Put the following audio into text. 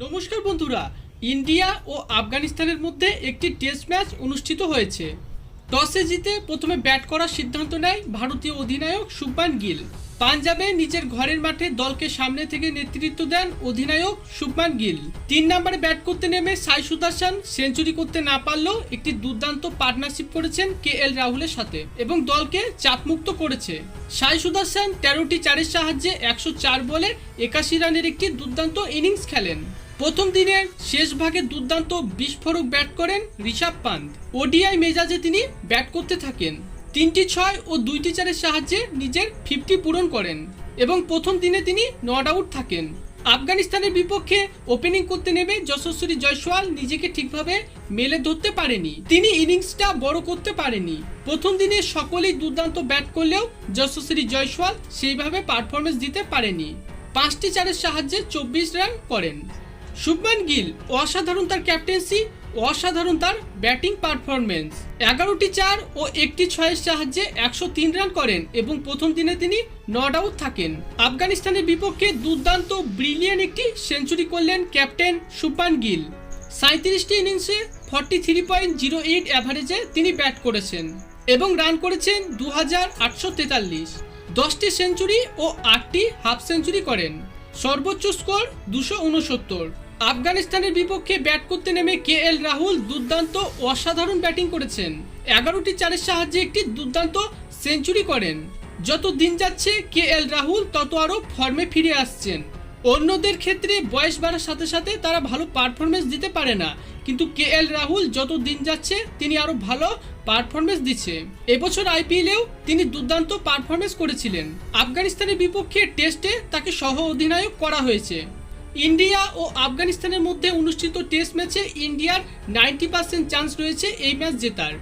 নমস্কার বন্ধুরা। ইন্ডিয়া ও আফগানিস্তানের মধ্যে একটি টেস্ট ম্যাচ অনুষ্ঠিত হয়েছে। টসে জিতে প্রথমে ব্যাট করার সিদ্ধান্ত নেয় ভারতীয় অধিনায়ক শুভমান গিল। পাঞ্জাবে নিজের ঘরের মাঠে দলকে সামনে থেকে নেতৃত্ব দেন অধিনায়ক শুভমান গিল। 3 নম্বরে ব্যাট করতে নেমে সাই সুদর্শন সেঞ্চুরি করতে না পারলেও একটি দুর্দান্ত পার্টনারশিপ করেছেন KL রাহুলের সাথে এবং দলকে চাপমুক্ত করেছে। সাই সুদর্শন 13টি চারের সাহায্যে 104 বলে 81 রানের একটি দুর্দান্ত ইনিংস খেলেন। প্রথম দিনের শেষ ভাগে দুর্দান্ত বিস্ফোরক ব্যাট করেন ঋষভ পান্ত। ওডিআই মেজাজে তিনি ব্যাট করতে থাকেন। 3টি 6 ও 2টি 4-এর সাহায্যে নিজের 50 পূরণ করেন এবং প্রথম দিনে তিনি নট আউট থাকেন। আফগানিস্তানের বিপক্ষে ওপেনিং করতে নেমে যশস্বী জয়সওয়াল নিজেকে ঠিকভাবে মেলে ধরতে পারেনি। তিনি ইনিংসটা বড় করতে পারেনি। প্রথম দিনে সকলেই দুর্দান্ত ব্যাট করলেও যশস্বী জয়সওয়াল সেইভাবে পারফরমেন্স দিতে পারেনি। 5টি 4-এর সাহায্যে 24 রান করেন। শুভমান গিল অসাধারণ তার ক্যাপ্টেন্সি, অসাধারণ তার ব্যাটিং পারফরমেন্স। 11টি 4 ও একটি 6-এর সাহায্যে 103 রান করেন এবং প্রথম দিনে তিনি নট আউট থাকেন। আফগানিস্তানের বিপক্ষে দুর্দান্ত ব্রিলিয়ান্ট একটি সেঞ্চুরি করলেন ক্যাপ্টেন শুভমান গিল। 37টি ইনিংসে 43.08 অ্যাভারেজে তিনি ব্যাট করেছেন এবং রান করেছেন 2843। 10টি সেঞ্চুরি ও 8টি হাফ সেঞ্চুরি করেন। সর্বোচ্চ স্কোর 269। আফগানিস্তানের বিপক্ষে ব্যাট করতে নেমে KL রাহুল দুর্দান্ত অসাধারণ ব্যাটিং করেছেন। 11টি 4-এর সাহায্যে একটি দুর্দান্ত সেঞ্চুরি করেন। যত দিন যাচ্ছে KL রাহুল তত আরও ফর্মে ফিরে আসছেন। অন্যদের ক্ষেত্রে বয়স বাড়ার সাথে সাথে তারা ভালো পারফরমেন্স দিতে পারে না, কিন্তু KL রাহুল যত দিন যাচ্ছে তিনি আরও ভালো পারফরমেন্স দিচ্ছে। এবছর IPL-এও তিনি দুর্দান্ত পারফরমেন্স করেছিলেন। আফগানিস্তানের বিপক্ষে টেস্টে তাকে সহ অধিনায়ক করা হয়েছে। ইন্ডিয়া ও আফগানিস্তানের মধ্যে অনুষ্ঠিত টেস্ট ম্যাচে ইন্ডিয়ার 90% চান্স রয়েছে এই ম্যাচ জেতার।